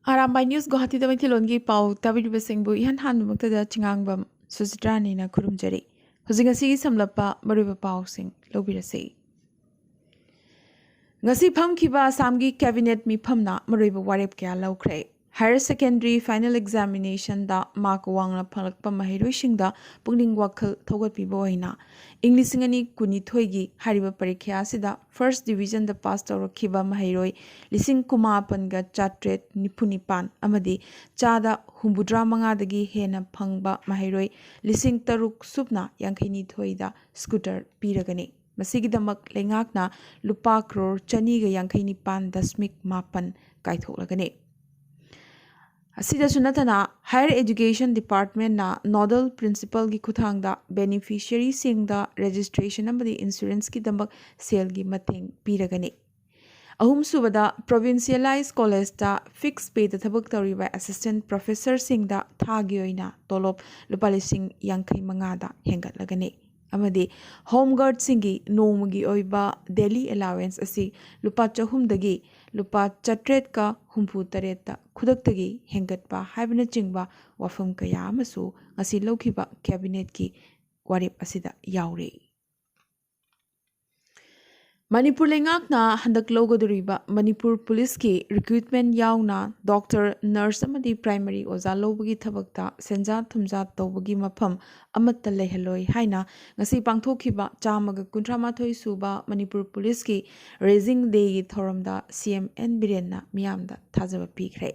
Arambai News Guwahati da Maithilongi pau tabiribasingbu ihan hanbamuktada chingangbam Susidrani na kurumjari. Hujingasi samlapa mariba pausing lobirasi. Ngasi phamkiba Assamgi cabinet mifamna mariba warep kya laukre. Higher secondary final examination da mark wangla phalakpa mahiroisingda pungning wakhal thogatpiba oina English ngani kuni thoigi hariba parikya asida first division da pass tawrakhiba mahiroi lising kumapan ga chatret nipunipan amadi chada humbudra manga dagi hena phangba mahiroi lising taruk subna yankhaini thoida scooter piragani Masigidamak lengakna lupa crore chani ga yankhaini pan dasmik mapan kaitholagani Asida sunatana Higher Education Department na Nodal Principal gi kuthangda beneficiary singda registration amadi insurance ki dambak sale gi mateng piragani. Ahum subada provincialized college da fixed pay da thabak tawriba assistant professor singda thagi oina tolop lupalising yankai mangada hengat lagani. Amadi home guard singi nomagi oiba daily allowance asi lupa chahumdagi lupa chatret ka humpu tareta khudaktagi hengatpa haibna chingba wafam kaya amasu ngasi lokhiba cabinet ki warip asida yaure Manipur lengakna handak logoduriba Manipur police ki recruitment yauna doctor nurse amadi primary oza lobagi thabakta senja thumja tawbagi mafam amatta lehaloi haina ngasi pangthokhiba chamaga kuntramathoi suba Manipur police ki raising day gi thoramda CM N Birenna miyamda thajaba pikre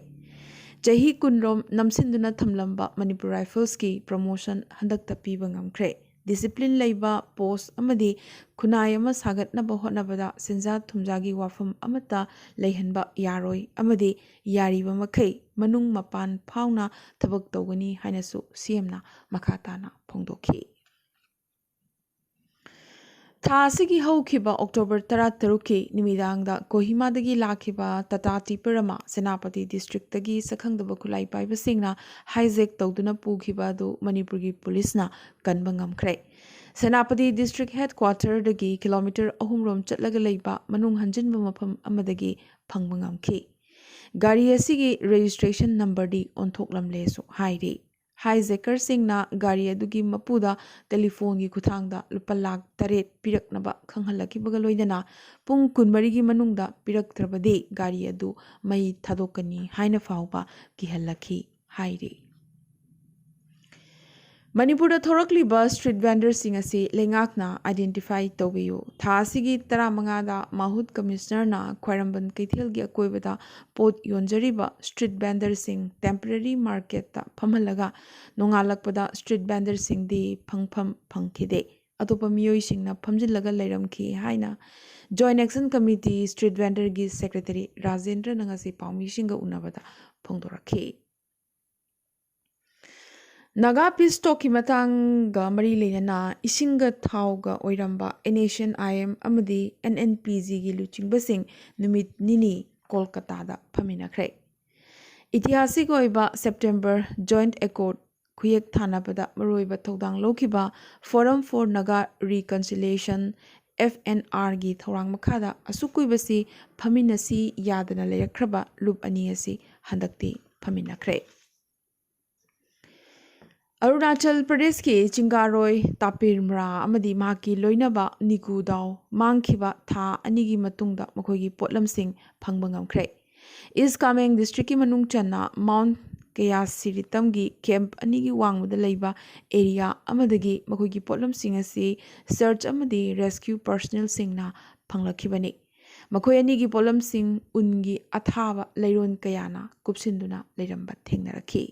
Jahi kunrom namsinduna thamlamba Manipur rifles ki promotion handakta piba ngamkre Discipline laiba post amadi kunai ama sagatnaba hotnabada senja thumjagi wafam amata leihanba yaroi amadi yariba makai manung mapan phauna thabak tawgani hainasu CMna makhatana phongdokhi Tha asigi haukiba October 13 nimidangda Kohima dagi lakhiba Tata Tiparama Senapati district dagi sakhangdaba khulai paiba singna hijack tawduna pukhiba du Manipur gi police na kanba ngamkhre Senapati district headquarter dagi kilometer 3 rom chatlaga leiba manung hanjinba mafam amadagi phangba ngamkhi Gari asigi registration number di onthoklamle so hairi Hijacker singna gari adugi mapuda telephone gi kuthangda lupa lakh taret piraknaba khanghalaki loidana pung kunmari gi manungda piraktrabade gari adu mai thadokani haina fawba kihalaki hairi Manipurda thorakliba street vendors sing asi lengakna identify tawbiyu tha asigi taramangada mahut commissioner na khwairamban kaithel gi akoibada pot yonjariba street vendors sing temporary market ta phamhalaga nongalakpada street vendors sing di phangpham phangkhide atopa miyoi singna phamjilaga leiramki haina joint action committee street vendor gi secretary Rajendra nangasi pawmi singa unabada phongdorakhi Naga Peace Talki matanga mari leina isinga thauga oiramba Nation IM amadi NNPG gi luchingba sing numit nini Kolkata da phaminakre Itihasik oiba September Joint Accord khuyek thanabada maroiba thodang lokiba Forum for Naga Reconciliation FNR gi thorang makhada asukuibasi phaminasi yadana leyakraba loop ani asi handakti phaminakre Arunachal Pradesh ki Chingaroi Tapirmra amadi maki loinaba Niku daw mangkhiba tha anigi matungda makhogi potlam sing phangba ngamkhre East Kameng district ki manung channa Mount Kayasiritam gi camp anigi wangmuda leiba area amadagi makhogi potlam sing asi search amadi rescue personnel singna phanglakhibani makhoi anigi potlam sing ungi athaba leiron kayana kupsinduna leiramba thengnarakhi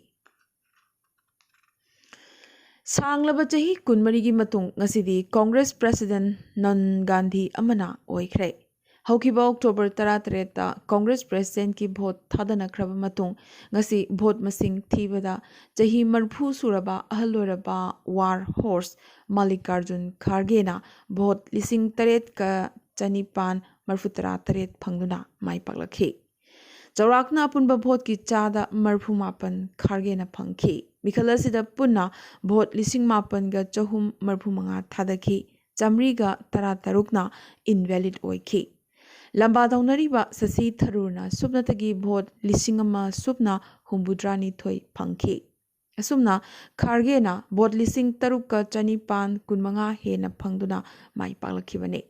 Sanglaba chahi kunmarigi matung ngasidi Congress President Nan Gandhi amana oikhre. Haukiba October 13 ta Congress President ki vote thadana khraba matung ngasi vote masing thibada chahi marphu suraba ahaloraba war horse Mallikarjun Kharge na vote lising taret ka chanipan marfutara taret phangduna mai paklakhi. Chaurakna apunba vote ki chada marphu mapan Kharge na phangki. Mikhalasida punna vote lising mapan ga chahum marphu manga thadaki chamri ga tara tarukna invalid oiki ꯂꯝꯕꯥ ꯇꯧꯅꯔꯤꯕ ꯁꯁꯤ ꯊꯔꯨꯔꯅ ꯁꯨꯞꯅꯇꯒꯤ vote 1,000 ꯐꯪꯈꯤ꯫ ꯑꯁꯨꯝꯅ ꯈꯥꯔꯒꯦꯅ vote 6,915 ꯍꯦꯟꯅ ꯐꯪꯗꯨꯅ ꯃꯥꯏ ꯄꯥꯛꯂꯛꯈꯤꯕꯅꯤ꯫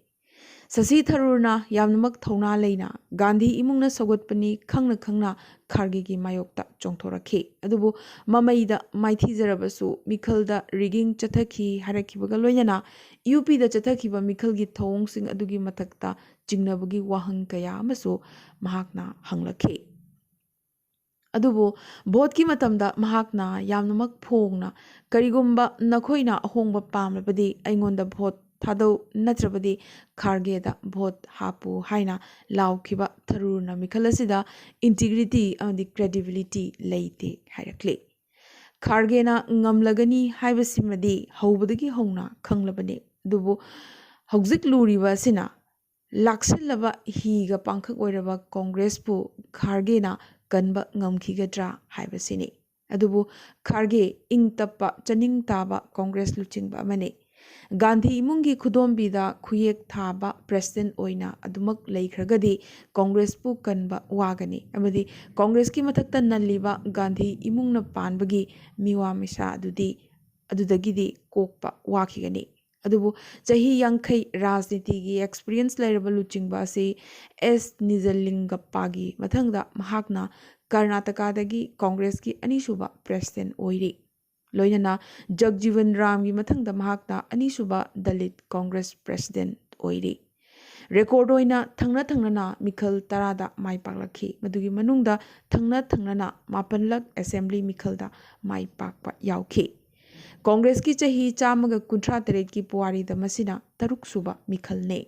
ꯁꯁꯤ ꯊꯔꯨꯔꯅ ꯌꯥꯝꯅꯃꯛ ꯊꯧꯅꯥ ꯂꯩꯅ ꯒꯥꯟꯙꯤ ꯏꯃꯨꯡꯅ ꯁꯧꯒꯠꯄꯅꯤ ꯈꯪꯅ ꯈꯪꯅ ꯈꯥꯔꯒꯦꯒꯤ ꯃꯥꯌꯣꯛꯇ ꯆꯣꯡꯊꯣꯔꯛꯈꯤ꯫ ꯑꯗꯨꯕꯨ ꯃꯃꯩꯗ ꯃꯥꯏꯊꯤꯖꯔꯕꯁꯨ ꯃꯤꯈꯜꯗ ꯔꯤꯒꯤꯡ ꯆꯠꯊꯈꯤ ꯍꯥꯏꯔꯛꯈꯤꯕꯒ ꯂꯣꯏꯅꯅ ꯌꯨꯄꯤꯗ ꯆꯠꯊꯈꯤꯕ ꯃꯤꯈꯜꯒꯤ ꯊꯧꯑꯣꯡꯁꯤꯡ ꯑꯗꯨꯒꯤ ꯃꯊꯛꯇ ꯆꯤꯡꯅꯕꯒꯤ ꯋꯥꯍꯪ ꯀꯌꯥ ꯑꯃꯁꯨ ꯃꯍꯥꯛꯅ ꯍꯪꯂꯛꯈꯤ꯫ ꯑꯗꯨꯕꯨ ꯚꯣꯠꯀꯤ ꯃꯇꯝꯗ ꯃꯍꯥꯛꯅ ꯌꯥꯝꯅꯃꯛ ꯐꯣꯡꯅ ꯀꯔꯤꯒꯨꯝꯕ ꯅꯈꯣꯏꯅ ꯑꯍꯣꯡꯕ ꯄꯥꯝꯂꯕꯗꯤ ꯑꯩꯉꯣꯟꯗ ꯚꯣꯠ ꯊꯥꯗꯧ ꯅꯠꯇ꯭ꯔꯕꯗꯤ ꯈꯥꯔꯒꯦꯗ ꯚꯣꯠ ꯍꯥꯞꯄꯨ ꯍꯥꯏꯅ ꯂꯥꯎꯈꯤꯕ ꯊꯔꯨꯔꯅ ꯃꯤꯈꯜ ꯑꯁꯤꯗ ꯏꯟꯇꯤꯒ꯭ꯔꯤꯇꯤ ꯑꯃꯗꯤ ꯀ꯭ꯔꯦꯗꯤꯕꯤꯂꯤꯇꯤ ꯂꯩꯇꯦ ꯍꯥꯏꯔꯛꯂꯤ꯫ ꯈꯥꯔꯒꯦꯅ ꯉꯝꯂꯒꯅꯤ ꯍꯥꯏꯕꯁꯤꯃꯗꯤ ꯍꯧꯕꯗꯒꯤ ꯍꯧꯅ ꯈꯪꯂꯕꯅꯤ꯫ ꯑꯗꯨꯕꯨ ꯍꯧꯖꯤꯛ ꯂꯨꯔꯤꯕ ꯑꯁꯤꯅ ꯂꯥꯛꯁꯤꯜꯂꯕ ꯍꯤꯒ ꯄꯥꯡꯈꯛ ꯑꯣꯏꯔꯕ ꯀꯣꯡꯒ꯭ꯔꯦꯁꯄꯨ ꯈꯥꯔꯒꯦꯅ ꯀꯟꯕ ꯉꯝꯈꯤꯒꯗ꯭ꯔꯥ ꯍꯥꯏꯕꯁꯤꯅꯤ꯫ ꯑꯗꯨꯕꯨ ꯈꯥꯔꯒꯦ ꯏꯪ ꯇꯞꯄ ꯆꯅꯤꯡ ꯇꯥꯕ ꯀꯣꯡꯒ꯭ꯔꯦꯁ ꯂꯨꯆꯤꯡꯕ ꯑꯃꯅꯤ꯫ ꯒꯥꯟꯙꯤ ꯏꯃꯨꯡꯒꯤ ꯈꯨꯗꯣꯝꯕꯤꯗ ꯈꯨꯌꯦꯛ ꯊꯥꯕ ꯄ꯭ꯔꯦꯁꯤꯗꯦꯟꯠ ꯑꯣꯏꯅ ꯑꯗꯨꯃꯛ ꯂꯩꯈ꯭ꯔꯒꯗꯤ ꯀꯣꯡꯒ꯭ꯔꯦꯁꯄꯨ ꯀꯟꯕ ꯋꯥꯒꯅꯤ ꯑꯃꯗꯤ ꯀꯣꯡꯒ꯭ꯔꯦꯁꯀꯤ ꯃꯊꯛꯇ ꯅꯜꯂꯤꯕ ꯒꯥꯟꯙꯤ ꯏꯃꯨꯡꯅ ꯄꯥꯟꯕꯒꯤ ꯃꯤꯋꯥ ꯃꯤꯁꯥ ꯑꯗꯨꯗꯒꯤꯗꯤ ꯀꯣꯛꯄ ꯋꯥꯈꯤꯒꯅꯤ꯫ ꯑꯗꯨꯕꯨ ꯆꯍꯤ 50 ꯔꯥꯖꯅꯤꯇꯤꯒꯤ ꯑꯦꯛꯁꯄꯤꯔꯤꯌꯦꯟꯁ ꯂꯩꯔꯕ ꯂꯨꯆꯤꯡꯕ ꯑꯁꯤ ꯑꯦꯁ ꯅꯤꯖꯂꯤꯡꯒꯞꯄꯥꯒꯤ ꯃꯊꯪꯗ ꯃꯍꯥꯛꯅ ꯀꯔꯅꯥꯇꯀꯥꯗꯒꯤ ꯀꯣꯡꯒ꯭ꯔꯦꯁꯀꯤ ꯑꯅꯤꯁꯨꯕ ꯄ꯭ꯔꯦꯁꯤꯗꯦꯟꯠ ꯑꯣꯏꯔꯤ꯫ ꯂꯣꯏꯅꯅ ꯖꯒꯖꯤꯕꯟ ꯔꯥꯝꯒꯤ ꯃꯊꯪꯗ ꯃꯍꯥꯛꯅ ꯑꯅꯤꯁꯨꯕ ꯗꯂꯤꯠ ꯀꯣꯡꯒ꯭ꯔꯦꯁ ꯄ꯭ꯔꯦꯁꯤꯗꯦꯟꯠ ꯑꯣꯏꯔꯤ꯫ ꯔꯦꯀꯣꯔꯗ ꯑꯣꯏꯅ ꯊꯪꯅ ꯃꯤꯈꯜ 10ꯗ ꯃꯥꯏ ꯄꯥꯛꯂꯛꯈꯤ꯫ ꯃꯗꯨꯒꯤ ꯃꯅꯨꯡꯗ ꯊꯪꯅ 9ꯂꯛ ꯑꯦꯁꯦꯝꯕ꯭ꯂꯤ ꯃꯤꯈꯜꯗ ꯃꯥꯏ ꯄꯥꯛꯄ ꯌꯥꯎꯈꯤ꯫ ꯀꯣꯡꯒ꯭ꯔꯦꯁꯀꯤ ꯆꯍꯤ 138ꯒꯤ ꯄꯨꯋꯥꯔꯤꯗ ꯃꯁꯤꯅ 6ꯁꯨꯕ ꯃꯤꯈꯜꯅꯤ꯫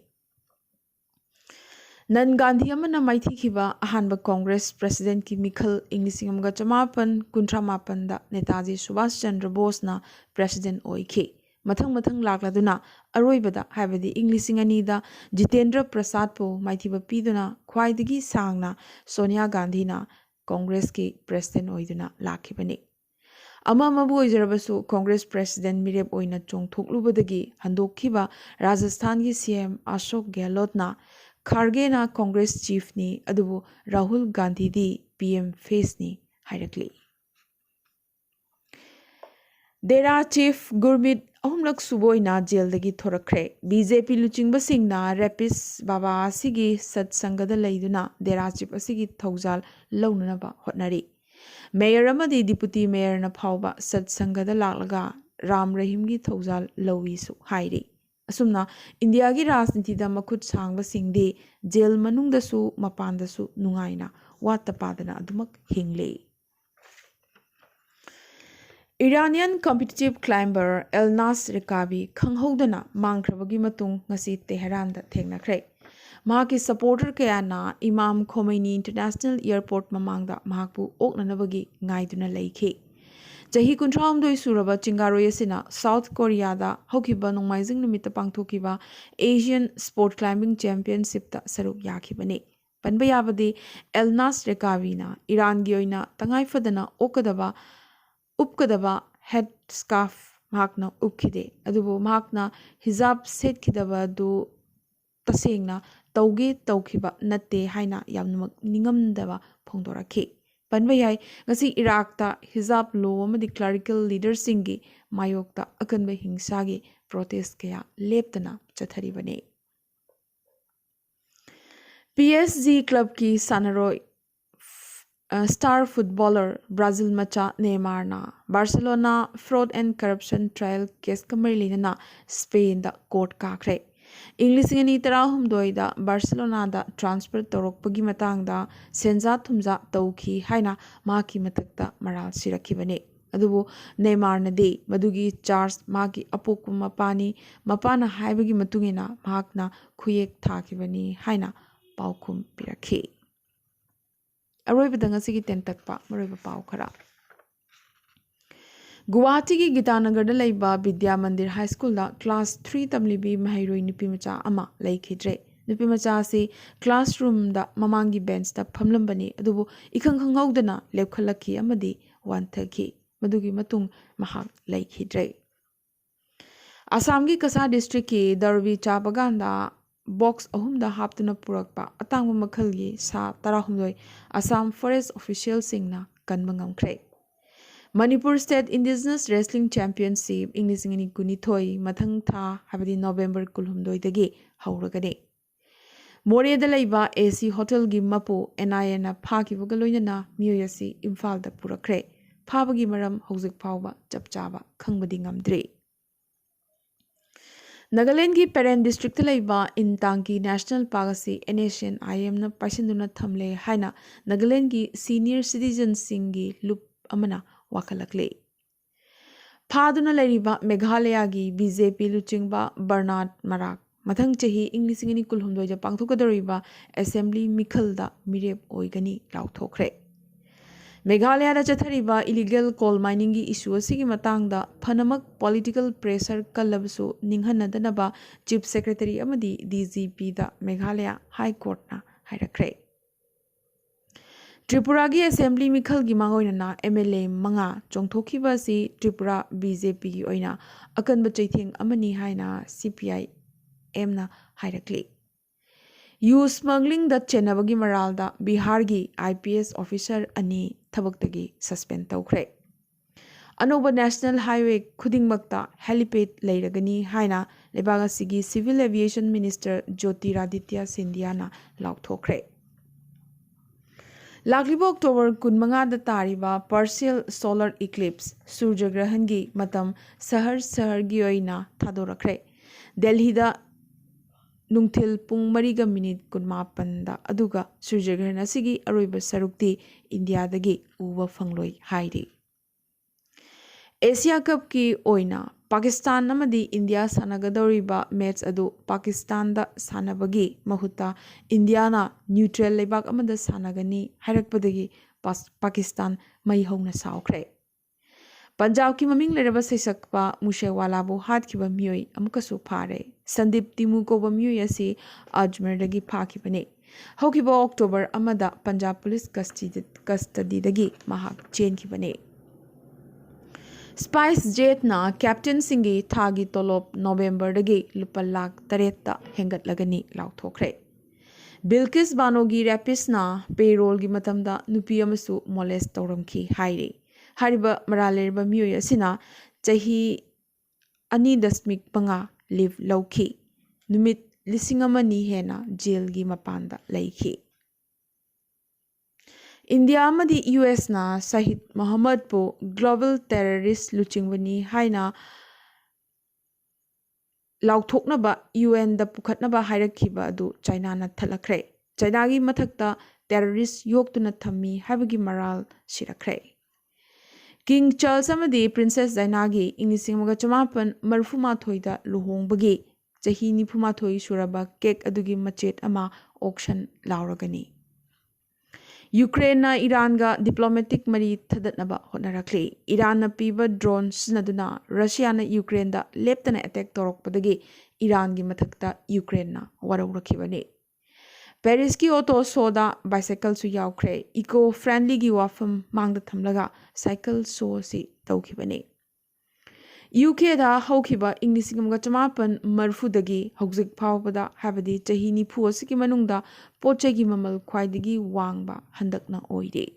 ꯅꯟ ꯒꯥꯟꯙꯤ ꯑꯃꯅ ꯃꯥꯏꯊꯤꯈꯤꯕ ꯑꯍꯥꯟꯕ ꯀꯣꯡꯒ꯭ꯔꯦꯁ ꯄ꯭ꯔꯦꯁꯤꯗꯦꯟꯠꯀꯤ ꯃꯤꯈꯜ 1918ꯗ ꯅꯦꯇꯥꯖꯤ ꯁꯨꯚꯥꯁ ꯆꯟꯗ꯭ꯔ ꯕꯣꯁꯅ ꯄ꯭ꯔꯦꯁꯤꯗꯦꯟꯠ ꯑꯣꯏꯈꯤ꯫ ꯃꯊꯪ ꯂꯥꯛꯂꯗꯨꯅ ꯑꯔꯣꯏꯕꯗ ꯍꯥꯏꯕꯗꯤ 2002ꯗ ꯖꯤꯇꯦꯟꯗ꯭ꯔ ꯄ꯭ꯔꯁꯥꯗꯄꯨ ꯃꯥꯏꯊꯤꯕ ꯄꯤꯗꯨꯅ ꯈ꯭ꯋꯥꯏꯗꯒꯤ ꯁꯥꯡꯅ ꯁꯣꯅꯤꯌꯥ ꯒꯥꯟꯙꯤꯅ ꯀꯣꯡꯒ꯭ꯔꯦꯁꯀꯤ ꯄ꯭ꯔꯦꯁꯤꯗꯦꯟꯠ ꯑꯣꯏꯗꯨꯅ ꯂꯥꯛꯈꯤꯕꯅꯤ꯫ ꯑꯃꯕꯨ ꯑꯣꯏꯖꯔꯕꯁꯨ ꯀꯣꯡꯒ꯭ꯔꯦꯁ ꯄ꯭ꯔꯦꯁꯤꯗꯦꯟꯠ ꯃꯤꯔꯦꯞ ꯑꯣꯏꯅ ꯆꯣꯡꯊꯣꯛꯂꯨꯕꯗꯒꯤ ꯍꯟꯗꯣꯛꯈꯤꯕ ꯔꯥꯖꯁꯊꯥꯟꯒꯤ ꯁꯤꯑꯦꯝ ꯑꯁꯣꯛ ꯒꯦꯍꯂꯣꯠꯅ ꯈꯥꯔꯒꯦꯅ ꯀꯣꯡꯒ꯭ꯔꯦꯁ ꯆꯤꯐꯅꯤ ꯑꯗꯨꯕꯨ ꯔꯥꯍꯨꯜ ꯒꯥꯟꯙꯤꯗꯤ ꯄꯤꯑꯦꯝ ꯐꯦꯁꯅꯤ ꯍꯥꯏꯔꯛꯂꯤ꯫ ꯗꯦꯔꯥ ꯆꯤꯐ ꯒꯨꯔꯃꯤꯠ 3ꯂꯛ ꯁꯨꯕ ꯑꯣꯏꯅ ꯖꯦꯜꯗꯒꯤ ꯊꯣꯔꯛꯈ꯭ꯔꯦ꯫ ꯕꯤꯖꯦꯄꯤ ꯂꯨꯆꯤꯡꯕꯁꯤꯡꯅ ꯔꯦꯄꯤꯁ ꯕꯥꯕꯥ ꯑꯁꯤꯒꯤ ꯁꯠꯁꯪꯒꯗ ꯂꯩꯗꯨꯅ ꯗꯦꯔꯥ ꯆꯤꯐ ꯑꯁꯤꯒꯤ ꯊꯧꯖꯥꯜ ꯂꯧꯅꯅꯕ ꯍꯣꯠꯅꯔꯤ꯫ ꯃꯦꯌꯔ ꯑꯃꯗꯤ ꯗꯤꯄꯨꯇꯤ ꯃꯦꯌꯔꯅ ꯐꯥꯎꯕ ꯁꯠꯁꯪꯒꯗ ꯂꯥꯛꯂꯒ ꯔꯥꯝ ꯔꯍꯤꯝꯒꯤ ꯊꯧꯖꯥꯜ ꯂꯧꯏꯁꯨ ꯍꯥꯏꯔꯤ꯫ ꯑꯁꯨꯝꯅ ꯏꯟꯗꯤꯌꯥꯒꯤ ꯔꯥꯖꯅꯤꯇꯤꯗ ꯃꯈꯨꯠ ꯁꯥꯡꯕꯁꯤꯡꯗꯤ ꯖꯦꯜ ꯃꯅꯨꯡꯗꯁꯨ ꯃꯄꯥꯟꯗꯁꯨ ꯅꯨꯡꯉꯥꯏꯅ ꯋꯥꯠꯇ ꯄꯥꯗꯅ ꯑꯗꯨꯃꯛ ꯍꯤꯡꯂꯤ꯫ ꯏꯔꯥꯅꯤꯌꯟ ꯀꯝꯄꯤꯇꯤꯇꯤꯚ ꯀ꯭ꯂꯥꯏꯝꯕꯔ ꯑꯦꯜꯅꯥꯁ ꯔꯤꯀꯥꯕꯤ ꯈꯪꯍꯧꯗꯅ ꯃꯥꯡꯈ꯭ꯔꯕꯒꯤ ꯃꯇꯨꯡ ꯉꯁꯤ ꯇꯦꯍꯔꯥꯟꯗ ꯊꯦꯡꯅꯈ꯭ꯔꯦ꯫ ꯃꯍꯥꯛꯀꯤ ꯁꯄꯣꯔꯇꯔ ꯀꯌꯥꯅ ꯏꯃꯥꯝ ꯈꯣꯃꯩꯅꯤ ꯏꯟꯇꯔꯅꯦꯁꯅꯦꯜ ꯑꯦꯌꯔꯄꯣꯔꯠ ꯃꯃꯥꯡꯗ ꯃꯍꯥꯛꯄꯨ ꯑꯣꯛꯅꯅꯕꯒꯤ ꯉꯥꯏꯗꯨꯅ ꯂꯩꯈꯤ꯫ ꯆꯍꯤ 38 ꯁꯨꯔꯕ ꯆꯤꯡꯒꯥꯔꯣꯏ ꯑꯁꯤꯅ ꯁꯥꯎꯊ ꯀꯣꯔꯤꯌꯥꯗ ꯍꯧꯈꯤꯕ ꯅꯣꯡꯃꯥꯏꯖꯤꯡ ꯅꯨꯃꯤꯠꯇ ꯄꯥꯡꯊꯣꯛꯈꯤꯕ ꯑꯦꯁꯤꯌꯟ ꯁ꯭ꯄꯣꯔꯠ ꯀ꯭ꯂꯥꯏꯝꯕꯤꯡ ꯆꯦꯝꯄꯤꯌꯟꯁꯤꯞꯇ ꯁꯔꯨꯛ ꯌꯥꯈꯤꯕꯅꯤ꯫ ꯄꯟꯕ ꯌꯥꯕꯗꯤ ꯑꯦꯜꯅꯥꯁ ꯔꯤꯀꯥꯕꯤꯅ ꯏꯔꯥꯟꯒꯤ ꯑꯣꯏꯅ ꯇꯉꯥꯏꯐꯗꯅ ꯎꯞꯀꯗꯕ ꯍꯦꯗ ꯁ꯭ꯀꯥꯔꯐ ꯃꯍꯥꯛꯅ ꯎꯞꯈꯤꯗꯦ꯫ ꯑꯗꯨꯕꯨ ꯃꯍꯥꯛꯅ ꯍꯤꯖꯥꯕ ꯁꯦꯠꯈꯤꯗꯕ ꯑꯗꯨ ꯇꯁꯦꯡꯅ ꯇꯧꯈꯤꯕ ꯅꯠꯇꯦ ꯍꯥꯏꯅ ꯌꯥꯝꯅꯃꯛ ꯅꯤꯡꯉꯝꯗꯕ ꯐꯣꯡꯗꯣꯔꯛꯈꯤ꯫ ꯄꯟꯕ ꯌꯥꯏ ꯉꯁꯤ ꯏꯔꯥꯛꯇ ꯍꯤꯖꯥꯕ ꯂꯣ ꯑꯃꯗꯤ ꯀ꯭ꯂꯔꯤꯀꯦꯜ ꯂꯤꯗꯔꯁꯤꯡꯒꯤ ꯃꯥꯌꯣꯛꯇ ꯑꯀꯟꯕ ꯍꯤꯡꯁꯥꯒꯤ ꯄ꯭ꯔꯣꯇꯦꯁ ꯀꯌꯥ ꯂꯦꯞꯇꯅ ꯆꯠꯊꯔꯤꯕꯅꯤ꯫ PSG ꯀ꯭ꯂꯕꯀꯤ ꯁꯥꯟꯅꯔꯣꯏ ꯁ꯭ꯇꯥꯔ ꯐꯨꯠꯕꯣꯂꯔ ꯕ꯭ꯔꯥꯖꯤꯜ ꯃꯆꯥ ꯅꯦꯃꯥꯔꯅ ꯕꯥꯔꯁꯦꯂꯣꯅꯥ ꯐ꯭ꯔꯣꯗ ꯑꯦꯟड ꯀꯔꯞꯁꯟ ꯇ꯭ꯔꯥꯌꯦꯜ ꯀꯦꯁꯀ ꯃꯔꯤ ꯂꯩꯅꯅ ꯁ꯭ꯄꯦꯟꯗ ꯀꯣꯔꯠ ꯀꯥꯈ꯭ꯔꯦ꯫ 2018ꯗ ꯕꯥꯔꯁꯦꯂꯣꯅꯥꯗ ꯇ꯭ꯔꯥꯟꯁꯐꯔ ꯇꯧꯔꯛꯄꯒꯤ ꯃꯇꯥꯡꯗ ꯁꯦꯟꯖꯥ ꯊꯨꯝꯖꯥ ꯇꯧꯈꯤ ꯍꯥꯏꯅ ꯃꯍꯥꯛꯀꯤ ꯃꯊꯛꯇ ꯃꯔꯥꯜ ꯁꯤꯔꯛꯈꯤꯕꯅꯤ꯫ ꯑꯗꯨꯕꯨ ꯅꯦꯃꯥꯔꯅꯗꯤ ꯃꯗꯨꯒꯤ ꯆꯥꯔꯖ ꯃꯍꯥꯛꯀꯤ ꯑꯄꯣꯛꯄ ꯃꯄꯥꯅꯤ, ꯃꯄꯥꯅ ꯍꯥꯏꯕꯒꯤ ꯃꯇꯨꯡꯏꯟꯅ ꯃꯍꯥꯛꯅ ꯈꯨꯌꯦꯛ ꯊꯥꯈꯤꯕꯅꯤ ꯍꯥꯏꯅ ꯄꯥꯎꯈꯨꯝ ꯄꯤꯔꯛꯈꯤ꯫ ꯑꯔꯣꯏꯕꯗ ꯉꯁꯤꯒꯤ ꯇꯦꯟꯇꯛꯄ ꯃꯔꯨꯑꯣꯏꯕ ꯄꯥꯎ ꯈꯔ꯫ ꯒꯨꯋꯥꯍꯥꯇꯤꯒꯤ ꯒꯤꯇꯥꯅꯒꯔꯗ ꯂꯩꯕ ꯕꯤꯗ꯭ꯌꯥ ꯃꯟꯗꯤꯔ ꯍꯥꯏ ꯁ꯭ꯀꯨꯜꯗ ꯀ꯭ꯂꯥꯁ 3 ꯇꯝꯂꯤꯕꯤ ꯃꯍꯩꯔꯣꯏ ꯅꯨꯄꯤꯃꯆꯥ ꯑꯃ ꯂꯩꯈꯤꯗ꯭ꯔꯦ꯫ ꯅꯨꯄꯤꯃꯆꯥ ꯑꯁꯤ ꯀ꯭ꯂꯥꯁꯔꯨꯝꯗ ꯃꯃꯥꯡꯒꯤ ꯕꯦꯟꯆꯇ ꯐꯝꯂꯝꯕꯅꯤ ꯑꯗꯨꯕꯨ ꯏꯈꯪ ꯈꯪꯍꯧꯗꯅ ꯂꯦꯞꯈꯠꯂꯛꯈꯤ ꯑꯃꯗꯤ ꯋꯥꯟꯊꯈꯤ꯫ ꯃꯗꯨꯒꯤ ꯃꯇꯨꯡ ꯃꯍꯥꯛ ꯂꯩꯈꯤꯗ꯭ꯔꯦ꯫ ꯑꯁꯥꯝꯒꯤ ꯀꯁꯥ ꯗꯤꯁꯇ꯭ꯔꯤꯛꯀꯤ ꯗꯔꯕꯤ ꯆꯥ ꯕꯒꯥꯟꯗ box ahumda haptuna purakpa atangba makhalgi sa 16 Assam Forest Official singna kanba ngamkhre. Manipur State Indigenous Wrestling Championship Inglisingani kunithoi mathang tha habadi November kulhumdoi dagi hauragani. Moreda laiba AC Hotel gi mapu NIA phakibaga loinana miyasi Imphal da purakre. Phabagi maram hojik phawba chapchaba khangbadi ngamdri. Nagaland ki Peren District laiba Intang ki National Park asi NSN IM na pasinduna thamle haina Nagaland ki senior citizens singi loop amana wakalakle. Phaduna lariba Meghalaya gi BJP luchingba Bernard Marak mathang chahi Inglisingani kulhumdoi pangthokadoriba Assembly Mikhalda mirep oigani lauthokre. Meghalaya da chathariba illegal coal mining gi issue asigi matangda phanamak political pressure kallabsu ninghannadanaba Chief Secretary amadi DGP da Meghalaya High Court na hairakre. Tripura gi Assembly Mikhal gi mangoinana MLA manga chongthokiba si Tripura BJP gi oina akanba chaitheng amani haina CPI na hairakli. Youth smuggling da chenabagi maralda Bihar gi IPS officer ani thabaktagi suspend tawkhre. Anoba National Highway khudingmakta helipad leiragani haina lebaga sigi Civil Aviation Minister Jyotiraditya Scindia na lauthokre. Lakliba October 15 da tariba partial solar eclipse surjagrahan gi matam sahar gi oina thadorakre. Delhi da Nungthil pung mariga minute kunmapanda aduga surjagrahan asigi aroiba sarukti India dagi uba fangloi hairi. Asia Cup ki oina Pakistan namadi India sanagadoriba match adu Pakistan da sanabagi mahuta India na neutral lebak amada sanagani hairakpadagi Pakistan mai hongna saukre. Punjab ki maming leraba sesakpa Mushewala bu hatkiba miyoi amukasu phare. Sandip Timu koba miyoi asi Ajmer dagi phakibane. Hokiba October amada Punjab Police custody dagi mahak chenkibane. Spice Jet na Captain Singi Thagi Tolop November dagi lupa lakh 3 hengat lagani lauthokre. Bilkis Banogi Rapis na payroll gi matamda nupi amasu molest tawramki hairi. Hariba maraleriba miyoi asina chahi 2.5 live lauki. Numit lisingamani hena jail gi mapanda laiki. India amadi US na Sahid Muhammad po global terrorist luchingwani haina lauthoknaba UN da pukhatnaba hairakhiba adu China na thalakre. China gi mathakta terrorist yoktuna thammi habagi maral sirakre. King Charles amadi Princess Diana gi Inglisingmaga chamapan marfuma thoida luhongbagi chahi nifuma thoi suraba cake adugi machet ama auction lauragani. Ukraine na Iran ga diplomatic mari thadatnaba honarakli. Iran na piba drone sinaduna Russia na Ukraine da leptana attack torokpadagi Iran gi mathakta Ukraine na warawrakhibani. Paris ki auto soda bicycle su yaukre eco friendly gi wafam mangda thamlaga cycle show si tawkhibani. UK da haukiba Inglisingmaga chamapan marfudagi hojik phawbada habadi chahi nifu asiki manungda pochegi mamal khwaidagi wangba handakna oide.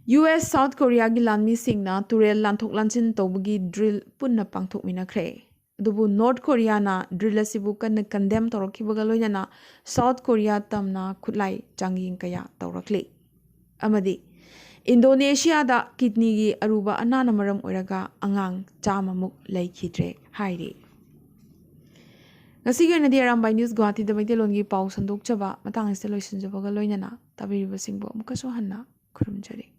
US South Korea gi lanmi singna turel lanthok lanchin tawbagi drill punna pangthok minakre. Dubu North Korea na drill asibu kan condemn torokhibaga loinana South Korea tamna khutlai changying kaya tawrakli. Amadi Indonesia da kidney gi aruba anana maram oiraga angang chamamuk laikhidre hairi. Ngasi gi na di Arambai News Guwahati da Maitelon gi pau sandok chaba matang installation jabaga loinana tabiriba singbo mukaso hanna khurumjari.